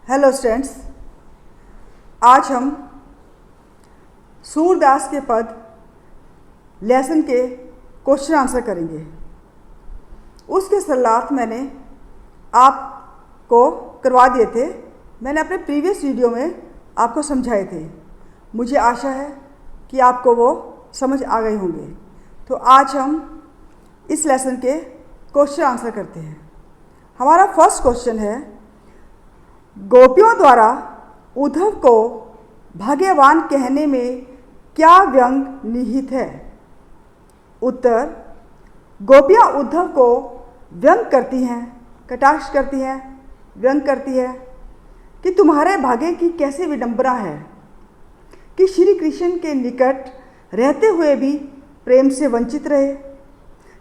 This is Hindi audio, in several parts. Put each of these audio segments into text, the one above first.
हेलो स्टूडेंट्स, आज हम सूरदास के पद लेसन के क्वेश्चन आंसर करेंगे। उसके सलाह मैंने आपको करवा दिए थे। मैंने अपने प्रीवियस वीडियो में आपको समझाए थे। मुझे आशा है कि आपको वो समझ आ गए होंगे। तो आज हम इस लेसन के क्वेश्चन आंसर करते हैं। हमारा फर्स्ट क्वेश्चन है, गोपियों द्वारा उद्धव को भाग्यवान कहने में क्या व्यंग निहित है? उत्तर, गोपियाँ उद्धव को व्यंग करती हैं, कटाक्ष करती हैं, व्यंग करती है कि तुम्हारे भाग्य की कैसी विडंबना है कि श्री कृष्ण के निकट रहते हुए भी प्रेम से वंचित रहे,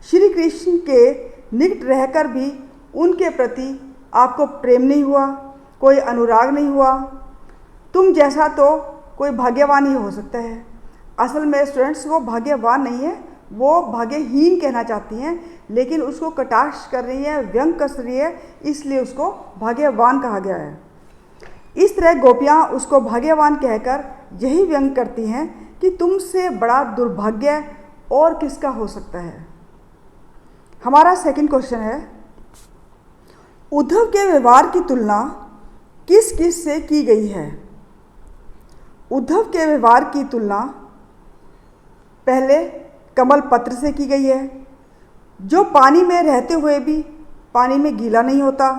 श्री कृष्ण के निकट रहकर भी उनके प्रति आपको प्रेम नहीं हुआ, कोई अनुराग नहीं हुआ। तुम जैसा तो कोई भाग्यवान ही हो सकता है। असल में स्टूडेंट्स, वो भाग्यवान नहीं है, वो भाग्यहीन कहना चाहती हैं, लेकिन उसको कटाक्ष कर रही है, व्यंग कर रही है, इसलिए उसको भाग्यवान कहा गया है। इस तरह गोपियाँ उसको भाग्यवान कहकर यही व्यंग करती हैं कि तुमसे बड़ा दुर्भाग्य और किसका हो सकता है। हमारा सेकंड क्वेश्चन है, उद्धव के व्यवहार की तुलना किस किस से की गई है? उद्धव के व्यवहार की तुलना पहले कमल पत्र से की गई है, जो पानी में रहते हुए भी पानी में गीला नहीं होता,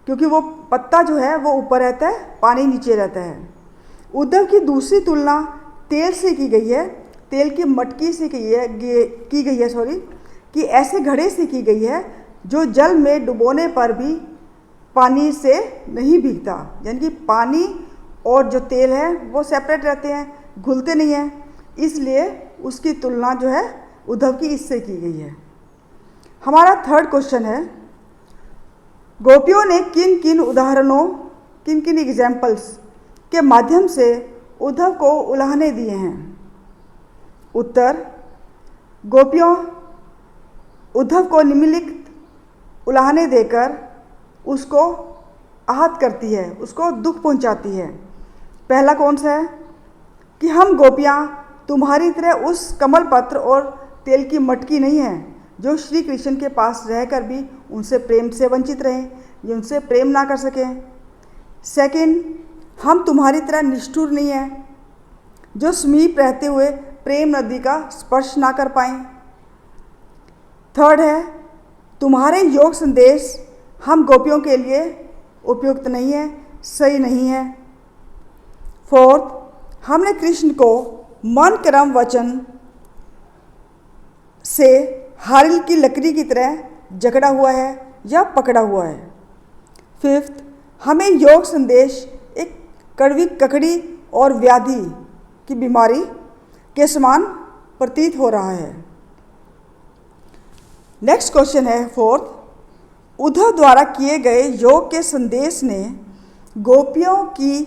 क्योंकि वो पत्ता जो है वो ऊपर रहता है, पानी नीचे रहता है। उद्धव की दूसरी तुलना तेल से की गई है, तेल की मटकी से की गई है कि ऐसे घड़े से की गई है जो जल में डुबोने पर भी पानी से नहीं भीगता, यानी कि पानी और जो तेल है वो सेपरेट रहते हैं, घुलते नहीं हैं, इसलिए उसकी तुलना जो है उद्धव की इससे की गई है। हमारा थर्ड क्वेश्चन है, गोपियों ने किन किन उदाहरणों, किन किन एग्जाम्पल्स के माध्यम से उद्धव को उलाहने दिए हैं? उत्तर, गोपियों उद्धव को निम्नलिखित उलाहने देकर उसको आहत करती है, उसको दुख पहुंचाती है। पहला कौन सा है कि हम गोपियाँ तुम्हारी तरह उस कमल पत्र और तेल की मटकी नहीं हैं जो श्री कृष्ण के पास रहकर भी उनसे प्रेम से वंचित रहें, ये उनसे प्रेम ना कर सकें। सेकंड, हम तुम्हारी तरह निष्ठुर नहीं हैं जो समीप रहते हुए प्रेम नदी का स्पर्श ना कर पाएँ। थर्ड है, तुम्हारे योग संदेश हम गोपियों के लिए उपयुक्त नहीं है, सही नहीं है। फोर्थ, हमने कृष्ण को मन कर्म वचन से हारिल की लकड़ी की तरह जकड़ा हुआ है या पकड़ा हुआ है। फिफ्थ, हमें योग संदेश एक कड़वी ककड़ी और व्याधि की बीमारी के समान प्रतीत हो रहा है। नेक्स्ट क्वेश्चन है फोर्थ, उद्धव द्वारा किए गए योग के संदेश ने गोपियों की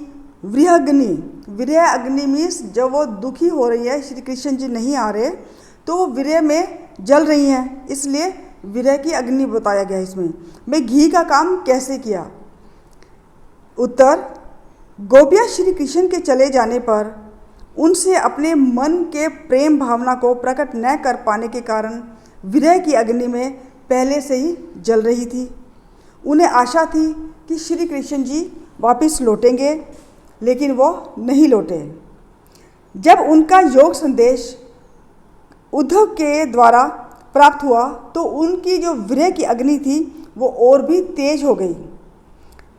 विरह अग्नि मीन्स जब वो दुखी हो रही है, श्री कृष्ण जी नहीं आ रहे तो वो विरह में जल रही हैं, इसलिए विरह की अग्नि बताया गया इसमें घी का काम कैसे किया? उत्तर, गोपियाँ श्री कृष्ण के चले जाने पर उनसे अपने मन के प्रेम भावना को प्रकट न कर पाने के कारण विरह की अग्नि में पहले से ही जल रही थी। उन्हें आशा थी कि श्री कृष्ण जी वापस लौटेंगे, लेकिन वो नहीं लौटे। जब उनका योग संदेश उद्धव के द्वारा प्राप्त हुआ तो उनकी जो विरह की अग्नि थी वो और भी तेज हो गई।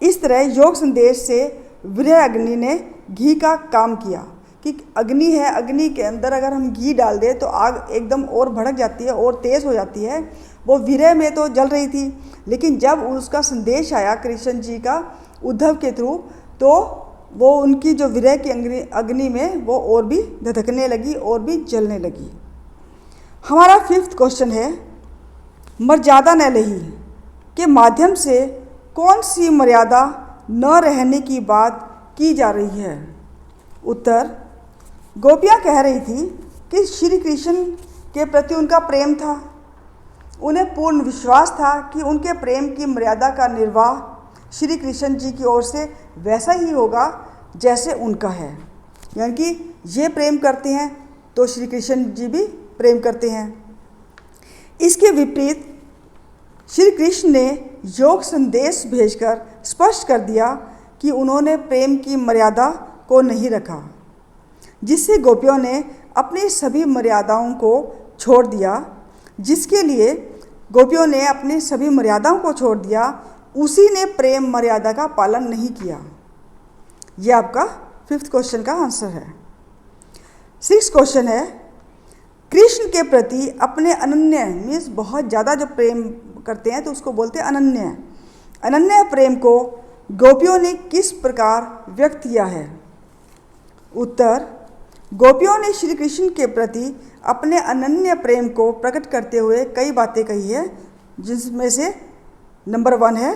इस तरह योग संदेश से विरह अग्नि ने घी का काम किया कि अग्नि है, अग्नि के अंदर अगर हम घी डाल दें तो आग एकदम और भड़क जाती है और तेज़ हो जाती है। वो विरह में तो जल रही थी, लेकिन जब उसका संदेश आया कृष्ण जी का उद्धव के थ्रू, तो वो उनकी जो विरह की अग्नि में वो और भी धधकने लगी और भी जलने लगी। हमारा फिफ्थ क्वेश्चन है, मर्यादा न लही के माध्यम से कौन सी मर्यादा न रहने की बात की जा रही है? उत्तर, गोपियाँ कह रही थी कि श्री कृष्ण के प्रति उनका प्रेम था, उन्हें पूर्ण विश्वास था कि उनके प्रेम की मर्यादा का निर्वाह श्री कृष्ण जी की ओर से वैसा ही होगा जैसे उनका है, यानी कि ये प्रेम करते हैं तो श्री कृष्ण जी भी प्रेम करते हैं। इसके विपरीत श्री कृष्ण ने योग संदेश भेजकर स्पष्ट कर दिया कि उन्होंने प्रेम की मर्यादा को नहीं रखा, जिससे गोपियों ने अपनी सभी मर्यादाओं को छोड़ दिया। जिसके लिए गोपियों ने अपनी सभी मर्यादाओं को छोड़ दिया, उसी ने प्रेम मर्यादा का पालन नहीं किया। यह आपका 5th क्वेश्चन का आंसर है। 6th क्वेश्चन है, कृष्ण के प्रति अपने अनन्य मीन्स बहुत ज़्यादा जो प्रेम करते हैं तो उसको बोलते हैं अनन्य। अनन्य प्रेम को गोपियों ने किस प्रकार व्यक्त किया है? उत्तर, गोपियों ने श्री कृष्ण के प्रति अपने अनन्य प्रेम को प्रकट करते हुए कई बातें कही है, जिसमें से नंबर 1 है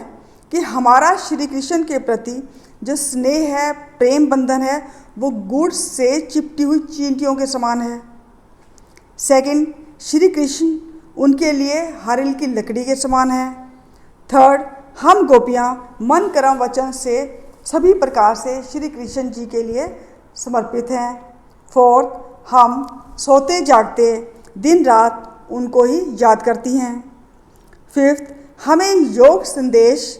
कि हमारा श्री कृष्ण के प्रति जो स्नेह है, प्रेम बंधन है, वो गुड़ से चिपटी हुई चींटियों के समान है। सेकंड, श्री कृष्ण उनके लिए हरिल की लकड़ी के समान है। थर्ड, हम गोपियाँ मन कर्म वचन से सभी प्रकार से श्री कृष्ण जी के लिए समर्पित हैं। फोर्थ, हम सोते जागते दिन रात उनको ही याद करती हैं। फिफ्थ, हमें योग संदेश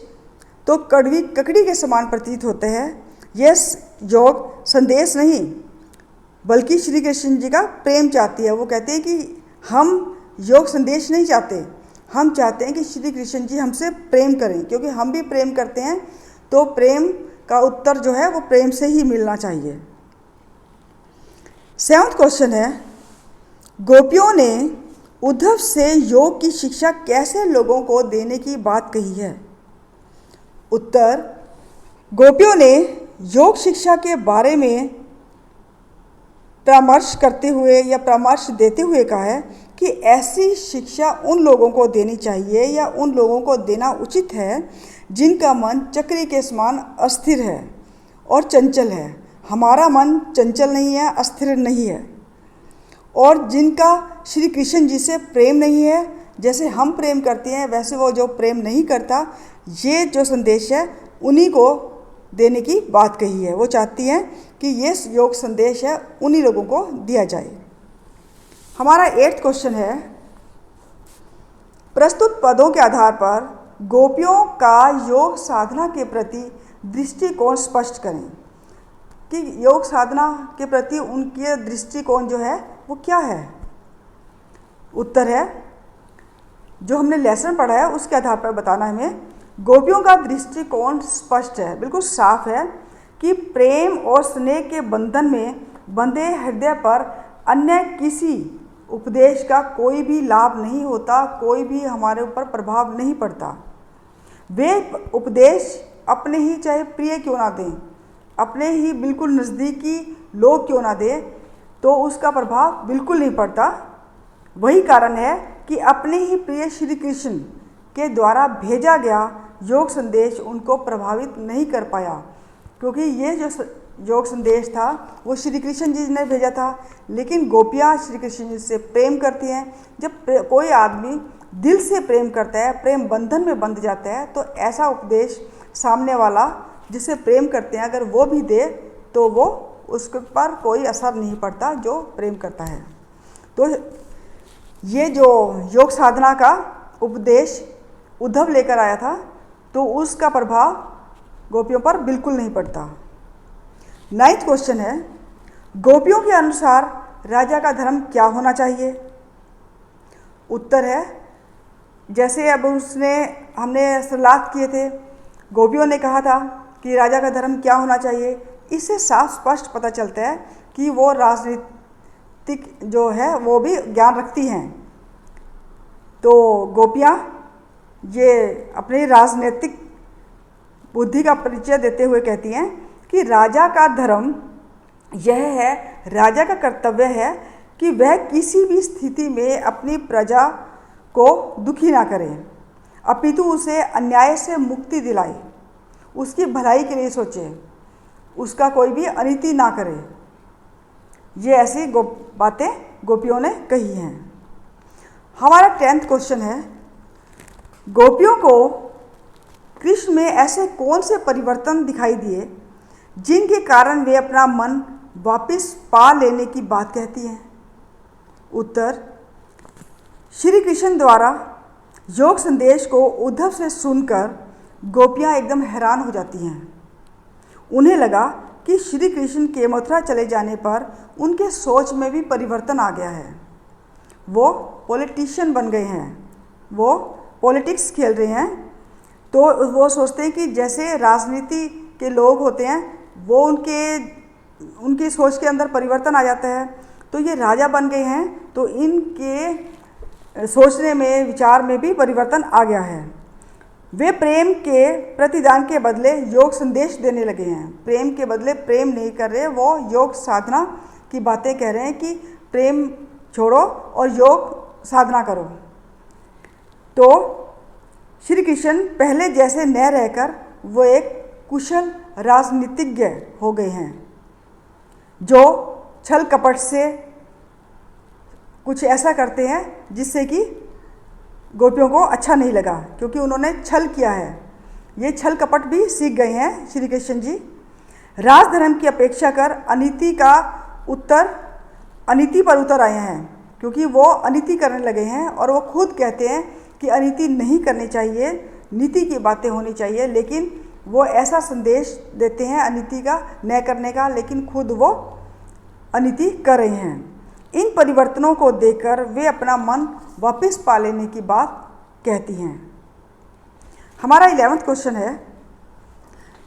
तो कड़वी ककड़ी के समान प्रतीत होते हैं। यह योग संदेश नहीं बल्कि श्री कृष्ण जी का प्रेम चाहती है। वो कहते हैं कि हम योग संदेश नहीं चाहते, हम चाहते हैं कि श्री कृष्ण जी हमसे प्रेम करें, क्योंकि हम भी प्रेम करते हैं, तो प्रेम का उत्तर जो है वो प्रेम से ही मिलना चाहिए। 7th क्वेश्चन है, गोपियों ने उद्धव से योग की शिक्षा कैसे लोगों को देने की बात कही है? उत्तर, गोपियों ने योग शिक्षा के बारे में परामर्श करते हुए या परामर्श देते हुए कहा है कि ऐसी शिक्षा उन लोगों को देनी चाहिए या उन लोगों को देना उचित है जिनका मन चक्री के समान अस्थिर है और चंचल है। हमारा मन चंचल नहीं है, अस्थिर नहीं है, और जिनका श्री कृष्ण जी से प्रेम नहीं है, जैसे हम प्रेम करते हैं वैसे वो जो प्रेम नहीं करता, ये जो संदेश है उन्हीं को देने की बात कही है। वो चाहती हैं कि ये योग संदेश है उन्हीं लोगों को दिया जाए। हमारा 8th क्वेश्चन है, प्रस्तुत पदों के आधार पर गोपियों का योग साधना के प्रति दृष्टिकोण स्पष्ट करें कि योग साधना के प्रति उनके दृष्टिकोण जो है वो क्या है। उत्तर है, जो हमने लेसन पढ़ा है उसके आधार पर बताना है हमें। गोपियों का दृष्टिकोण स्पष्ट है, बिल्कुल साफ है कि प्रेम और स्नेह के बंधन में बंधे हृदय पर अन्य किसी उपदेश का कोई भी लाभ नहीं होता, कोई भी हमारे ऊपर प्रभाव नहीं पड़ता। वे उपदेश अपने ही चाहे प्रिय क्यों ना दें, अपने ही बिल्कुल नज़दीकी लोग क्यों ना दें, तो उसका प्रभाव बिल्कुल नहीं पड़ता। वही कारण है कि अपने ही प्रिय श्री कृष्ण के द्वारा भेजा गया योग संदेश उनको प्रभावित नहीं कर पाया, क्योंकि ये जो योग संदेश था वो श्री कृष्ण जी ने भेजा था। लेकिन गोपियाँ श्री कृष्ण जी से प्रेम करती हैं। जब कोई आदमी दिल से प्रेम करता है, प्रेम बंधन में बंध जाता है, तो ऐसा उपदेश सामने वाला जिसे प्रेम करते हैं अगर वो भी दे तो वो उस पर कोई असर नहीं पड़ता जो प्रेम करता है। तो ये जो योग साधना का उपदेश उद्धव लेकर आया था तो उसका प्रभाव गोपियों पर बिल्कुल नहीं पड़ता। 9th क्वेश्चन है, गोपियों के अनुसार राजा का धर्म क्या होना चाहिए? उत्तर है, जैसे अब हमने सलाह किए थे, गोपियों ने कहा था कि राजा का धर्म क्या होना चाहिए। इससे साफ स्पष्ट पता चलता है कि वो राजनीतिक जो है वो भी ज्ञान रखती हैं। तो गोपियाँ ये अपनी राजनीतिक बुद्धि का परिचय देते हुए कहती हैं कि राजा का धर्म यह है, राजा का कर्तव्य है कि वह किसी भी स्थिति में अपनी प्रजा को दुखी ना करे, अपितु उसे अन्याय से मुक्ति दिलाए, उसकी भलाई के लिए सोचे, उसका कोई भी अनिति ना करे। ये ऐसी बातें गोपियों ने कही हैं। हमारा 10th क्वेश्चन है, गोपियों को कृष्ण में ऐसे कौन से परिवर्तन दिखाई दिए जिनके कारण वे अपना मन वापस पा लेने की बात कहती हैं? उत्तर, श्री कृष्ण द्वारा योग संदेश को उद्धव से सुनकर गोपियाँ एकदम हैरान हो जाती हैं। उन्हें लगा कि श्री कृष्ण के मथुरा चले जाने पर उनके सोच में भी परिवर्तन आ गया है। वो पॉलिटिशियन बन गए हैं, वो पॉलिटिक्स खेल रहे हैं। तो वो सोचते हैं कि जैसे राजनीति के लोग होते हैं वो उनकी सोच के अंदर परिवर्तन आ जाता है। तो ये राजा बन गए हैं तो इनके सोचने में, विचार में भी परिवर्तन आ गया है। वे प्रेम के प्रतिदान के बदले योग संदेश देने लगे हैं। प्रेम के बदले प्रेम नहीं कर रहे, वो योग साधना की बातें कह रहे हैं कि प्रेम छोड़ो और योग साधना करो। तो श्री कृष्ण पहले जैसे न रहकर वो एक कुशल राजनीतिज्ञ हो गए हैं जो छल कपट से कुछ ऐसा करते हैं जिससे कि गोपियों को अच्छा नहीं लगा, क्योंकि उन्होंने छल किया है। ये छल कपट भी सीख गए हैं श्री कृष्ण जी। राजधर्म की अपेक्षा कर अनीति पर उतर आए हैं, क्योंकि वो अनीति करने लगे हैं और वो खुद कहते हैं कि अनीति नहीं करनी चाहिए, नीति की बातें होनी चाहिए। लेकिन वो ऐसा संदेश देते हैं अनीति का न करने का, लेकिन खुद वो अनीति कर रहे हैं। इन परिवर्तनों को देखकर वे अपना मन वापस पा लेने की बात कहती हैं। हमारा 11वां क्वेश्चन है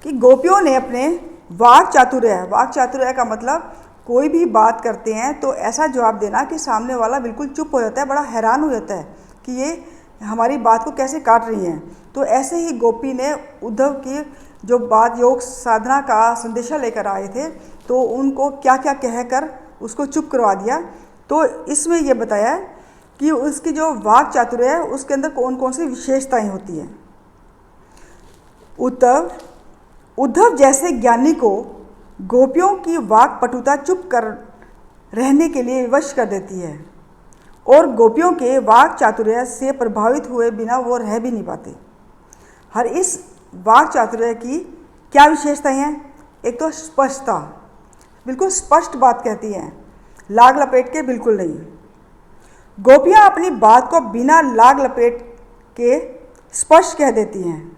कि गोपियों ने अपने वाक चातुर्य का मतलब कोई भी बात करते हैं तो ऐसा जवाब देना कि सामने वाला बिल्कुल चुप हो जाता है, बड़ा हैरान हो जाता है कि ये हमारी बात को कैसे काट रही हैं। तो ऐसे ही गोपी ने उद्धव की जो बात योग साधना का संदेशा लेकर आए थे तो उनको क्या क्या कहकर उसको चुप करवा दिया। तो इसमें ये बताया कि उसकी जो वाक चातुर्य है उसके अंदर कौन कौन सी विशेषताएं होती हैं। उद्धव जैसे ज्ञानी को गोपियों की वाक पटुता चुप कर रहने के लिए विवश कर देती है और गोपियों के वाक चातुर्य से प्रभावित हुए बिना वो रह भी नहीं पाते। हर इस वाक चातुर्य की क्या विशेषताएं हैं? एक तो स्पष्टता, बिल्कुल स्पष्ट बात कहती हैं, लाग लपेट के बिल्कुल नहीं। गोपियाँ अपनी बात को बिना लाग लपेट के स्पष्ट कह देती हैं।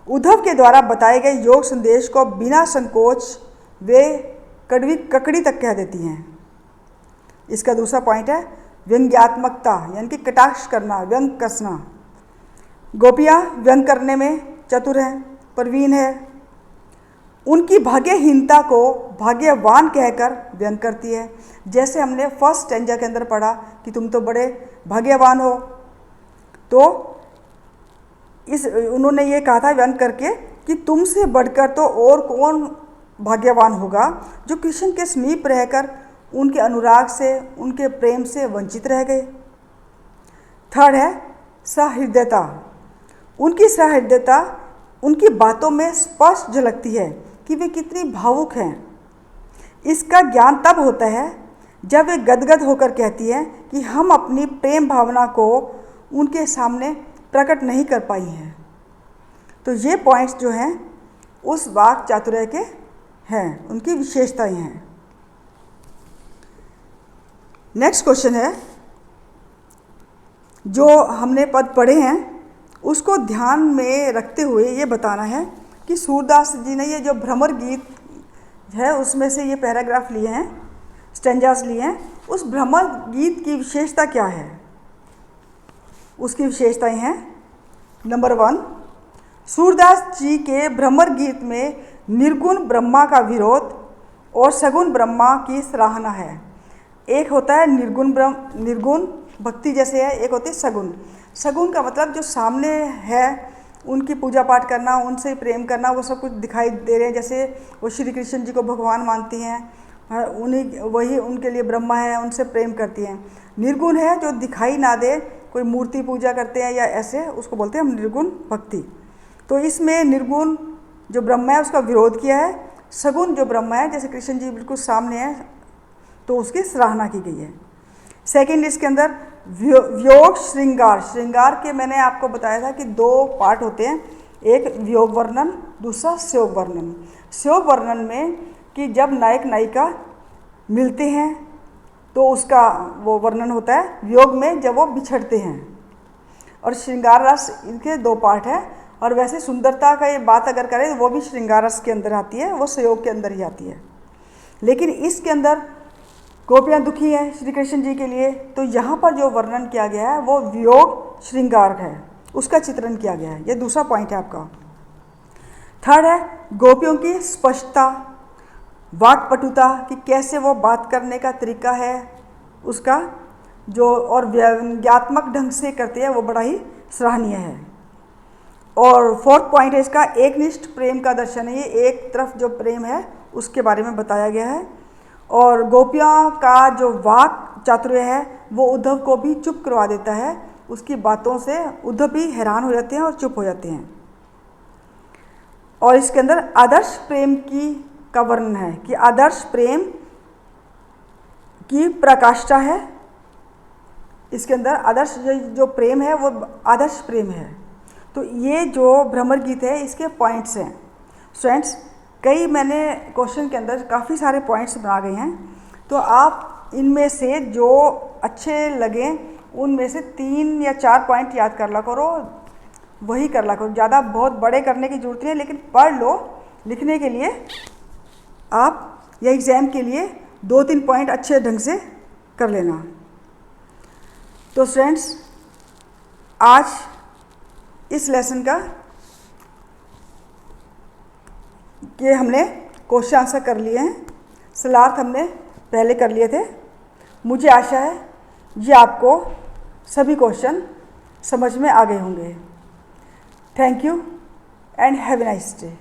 उद्धव के द्वारा बताए गए योग संदेश को बिना संकोच वे कड़वी ककड़ी तक कह देती हैं। इसका दूसरा पॉइंट है व्यंग्यात्मकता, यानी कि कटाक्ष करना, व्यंग कसना। गोपियाँ व्यंग करने में चतुर हैं, प्रवीण है। उनकी भाग्यहीनता को भाग्यवान कहकर व्यंग करती है। जैसे हमने फर्स्ट स्टैंजा के अंदर पढ़ा कि तुम तो बड़े भाग्यवान हो, तो उन्होंने ये कहा था व्यंग करके कि तुमसे बढ़कर तो और कौन भाग्यवान होगा जो कृष्ण के समीप रहकर उनके अनुराग से, उनके प्रेम से वंचित रह गए। थर्ड है सहृदयता। उनकी सहृदयता उनकी बातों में स्पष्ट झलकती है कि वे कितनी भावुक हैं। इसका ज्ञान तब होता है जब वे गदगद होकर कहती हैं कि हम अपनी प्रेम भावना को उनके सामने प्रकट नहीं कर पाई हैं। तो ये पॉइंट्स जो हैं उस वाक चातुर्य के हैं, उनकी विशेषताएं हैं। नेक्स्ट क्वेश्चन है, जो हमने पद पढ़े हैं उसको ध्यान में रखते हुए ये बताना है कि सूरदास जी ने ये जो भ्रमर गीत है उसमें से ये पैराग्राफ लिए हैं, स्टेंजास लिए हैं। उस भ्रमर गीत की विशेषता क्या है? उसकी विशेषताएं हैं, नंबर 1, सूरदास जी के भ्रमर गीत में निर्गुण ब्रह्मा का विरोध और सगुण ब्रह्मा की सराहना है। एक होता है निर्गुण भक्ति जैसे है, एक होती है सगुण। सगुण का मतलब जो सामने है उनकी पूजा पाठ करना, उनसे प्रेम करना, वो सब कुछ दिखाई दे रहे हैं। जैसे वो श्री कृष्ण जी को भगवान मानती हैं, वही उनके लिए ब्रह्मा है, उनसे प्रेम करती हैं। निर्गुण है जो दिखाई ना दे, कोई मूर्ति पूजा करते हैं या ऐसे, उसको बोलते हैं हम निर्गुण भक्ति। तो इसमें निर्गुण जो ब्रह्मा है उसका विरोध किया है। सगुण जो ब्रह्मा है, जैसे कृष्ण जी बिल्कुल सामने है, तो उसकी सराहना की गई है। सेकेंड इसके अंदर वियोग श्रृंगार। श्रृंगार के मैंने आपको बताया था कि 2 पार्ट होते हैं, एक वियोग वर्णन, दूसरा संयोग वर्णन। संयोग वर्णन में कि जब नायक नायिका मिलते हैं तो उसका वो वर्णन होता है। वियोग में जब वो बिछड़ते हैं। और श्रृंगार रस, इनके दो पार्ट हैं। और वैसे सुंदरता का ये बात अगर करें तो वो भी श्रृंगार रस के अंदर आती है, वो संयोग के अंदर ही आती है। लेकिन इसके अंदर गोपियाँ दुखी हैं श्री कृष्ण जी के लिए, तो यहाँ पर जो वर्णन किया गया है वो वियोग श्रृंगार है, उसका चित्रण किया गया है। ये दूसरा पॉइंट है आपका। थर्ड है गोपियों की स्पष्टता, वाक्पटुता, कि कैसे वो बात करने का तरीका है उसका जो, और व्यंग्यात्मक ढंग से करते हैं, वो बड़ा ही सराहनीय है। और फोर्थ पॉइंट है इसका एकनिष्ठ प्रेम का दर्शन है। ये एक तरफ जो प्रेम है उसके बारे में बताया गया है। और गोपियों का जो वाक चातुर्य है वो उद्धव को भी चुप करवा देता है। उसकी बातों से उद्धव भी हैरान हो जाते हैं और चुप हो जाते हैं। और इसके अंदर आदर्श प्रेम का वर्णन है कि आदर्श प्रेम की प्रकाष्ठा है। इसके अंदर आदर्श जो प्रेम है वो आदर्श प्रेम है। तो ये जो भ्रमर गीत है इसके पॉइंट्स हैं स्टूडेंट्स। कई मैंने क्वेश्चन के अंदर काफ़ी सारे पॉइंट्स बना गए हैं, तो आप इनमें से जो अच्छे लगें उनमें से 3 या 4 पॉइंट याद कर ला करो, वही कर ला करो। ज़्यादा बहुत बड़े करने की जरूरत नहीं है, लेकिन पढ़ लो। लिखने के लिए आप या एग्ज़ाम के लिए 2-3 पॉइंट अच्छे ढंग से कर लेना। तो फ्रेंड्स, आज इस लेसन का कि हमने क्वेश्चन आंसर कर लिए हैं, सलार्थ हमने पहले कर लिए थे। मुझे आशा है ये आपको सभी क्वेश्चन समझ में आ गए होंगे। Thank you and have a nice day.